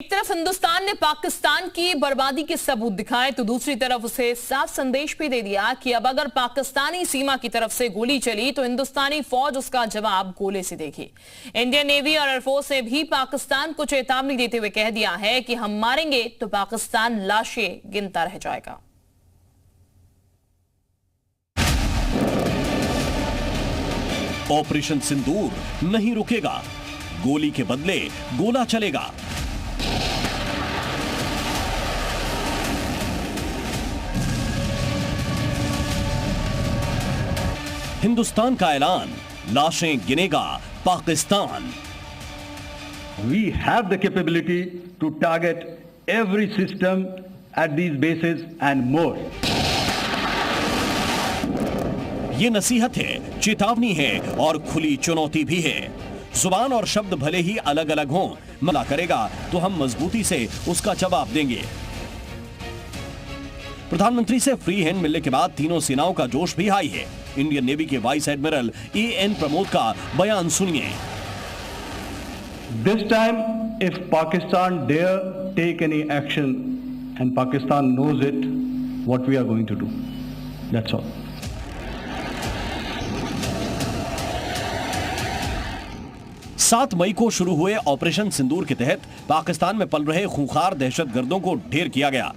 एक तरफ हिंदुस्तान ने पाकिस्तान की बर्बादी के सबूत दिखाए तो दूसरी तरफ उसे साफ संदेश भी दे दिया कि अब अगर पाकिस्तानी सीमा की तरफ से गोली चली तो हिंदुस्तानी फौज उसका जवाब गोले से देगी। इंडियन नेवी और एयरफोर्स ने भी पाकिस्तान को चेतावनी देते हुए कह दिया है कि हम मारेंगे तो पाकिस्तान लाशें गिनता रह जाएगा। ऑपरेशन सिंदूर नहीं रुकेगा, गोली के बदले गोला चलेगा। हिंदुस्तान का ऐलान, लाशें गिनेगा Pakistan. We have the capability to target every system at these bases and more. ये नसीहत है, चेतावनी है और खुली चुनौती भी है। जुबान और शब्द भले ही अलग अलग हों, हमला करेगा तो हम मजबूती से उसका जवाब देंगे। प्रधानमंत्री से फ्री हैंड मिलने के बाद तीनों सेनाओं का जोश भी हाई है। इंडियन नेवी के वाइस एडमिरल एएन प्रमोद का बयान सुनिए। This time, if Pakistan dare take any action, and Pakistan knows it, what we are going to do. That's all. सात मई को शुरू हुए ऑपरेशन सिंदूर के तहत पाकिस्तान में पल रहे खूंखार दहशतगर्दों को ढेर किया गया।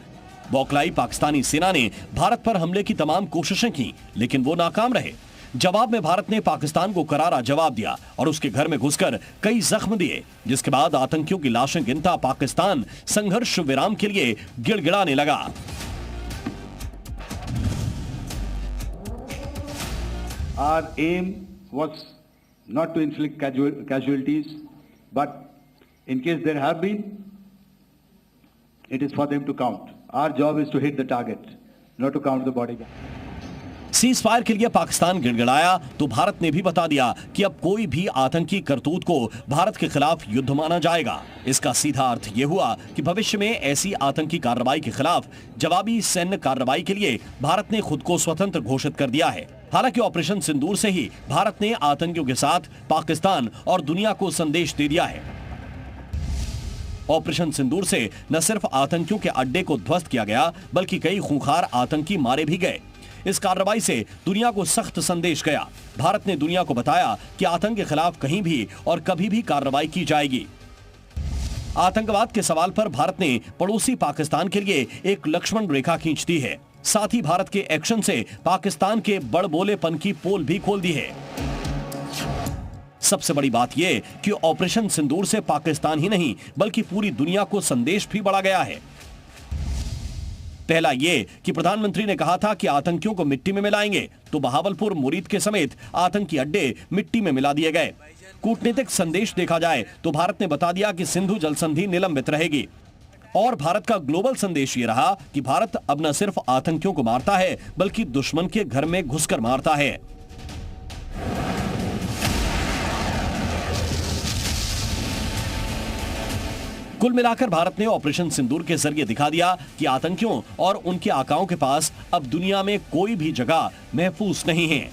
बौखलाई पाकिस्तानी सेना ने भारत पर हमले की तमाम कोशिशें की, लेकिन वो नाकाम रहे। जवाब में भारत ने पाकिस्तान को करारा जवाब दिया और उसके घर में घुसकर कई जख्म दिए, जिसके बाद आतंकियों की लाशें गिनता पाकिस्तान संघर्ष विराम के लिए गिड़गिड़ाने लगा। Our aim was not to inflict casualties, but in case there have been, it is for them to count. Our job is to hit the target, not to count the body. Cease fire के लिए पाकिस्तान गिड़गिड़ाया तो भारत ने भी बता दिया कि अब कोई भी आतंकी करतूत को भारत के खिलाफ युद्ध माना जाएगा। इसका सीधा अर्थ यह हुआ कि भविष्य में ऐसी आतंकी कार्रवाई के खिलाफ जवाबी सैन्य कार्रवाई के लिए भारत ने खुद को स्वतंत्र घोषित कर दिया है। हालांकि ऑपरेशन सिंदूर से ही भारत ने आतंकियों के साथ पाकिस्तान और दुनिया को संदेश दे दिया है। ऑपरेशन सिंदूर से न सिर्फ आतंकियों के अड्डे को ध्वस्त किया गया, बल्कि कई खूंखार आतंकी मारे भी गए। इस कार्रवाई से दुनिया को सख्त संदेश गया। भारत ने दुनिया को बताया कि आतंक के खिलाफ कहीं भी और कभी भी कार्रवाई की जाएगी। आतंकवाद के सवाल पर भारत ने पड़ोसी पाकिस्तान के लिए एक लक्ष्मण रेखा खींच दी है। साथ ही भारत के एक्शन से पाकिस्तान के बड़बोलेपन की पोल भी खोल दी है। सबसे बड़ी बात यह कि ऑपरेशन सिंदूर से पाकिस्तान ही नहीं बल्कि पूरी दुनिया को संदेश भी बढ़ा गया है। पहला यह कि प्रधानमंत्री ने कहा था कि आतंकियों को मिट्टी में मिलाएंगे, तो बहावलपुर, मुरीद के समेत आतंकी अड्डे मिट्टी में मिला दिए गए। कूटनीतिक संदेश देखा जाए तो भारत ने बता दिया कि सिंधु जल संधि निलंबित रहेगी। और भारत का ग्लोबल संदेश ये रहा कि भारत अब न सिर्फ आतंकियों को मारता है बल्कि दुश्मन के घर में घुसकर मारता है। कुल मिलाकर भारत ने ऑपरेशन सिंदूर के जरिए दिखा दिया कि आतंकियों और उनके आकाओं के पास अब दुनिया में कोई भी जगह महफूज नहीं है।